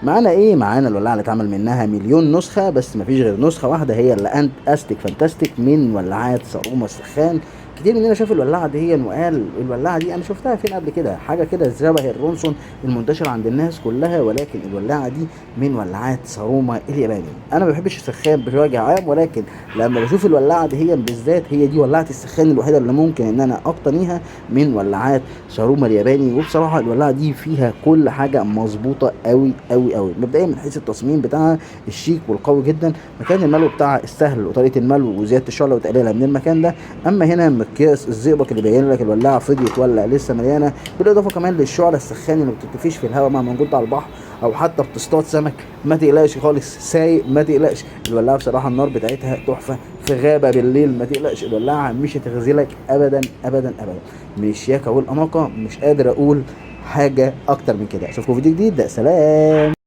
معانا ايه؟ معانا الولاعه اللي اتعمل منها مليون نسخه، بس مفيش غير نسخه واحده هي اللي انت استك فانتاستيك من ولاعات صاروما السخان. كتير مننا شاف الولاعه دي وقال الولاعه دي انا شفتها فين قبل كده، حاجه كده شبه الرونسون المنتشر عند الناس كلها، ولكن الولاعه دي من ولاعات صاروما الياباني. انا ما بحبش السخان بوجه عام، ولكن لما بشوف الولاعه دي هي بالذات هي دي ولاعه السخان الوحيده اللي ممكن ان انا اقتنيها من ولاعات صاروما الياباني. وبصراحه الولاعه دي فيها كل حاجه مظبوطه قوي قوي قوي، مبدئيا من حيث التصميم بتاعها الشيك والقوي جدا، مكان الملو بتاعها السهل وطريقه الملو وزياده الشعله وتقليلها من المكان ده. اما هنا مقياس الزئبق اللي بيبين لك الولاعه فضيت ولا لسه مليانه، بالاضافه كمان للشعله السخان اللي ما بتطفيش في الهواء مهما كنت على البحر او حتى بتصطاد سمك، ما تقلقش خالص، سايق ما تقلقش. الولاعه بصراحه النار بتاعتها تحفه، في غابه بالليل ما تقلقش، الولاعه مش هتغزلك ابدا ابدا ابدا. من الشياكه والاناقه مش قادر اقول حاجه اكتر من كده. اشوفكم في فيديو جديد، سلام.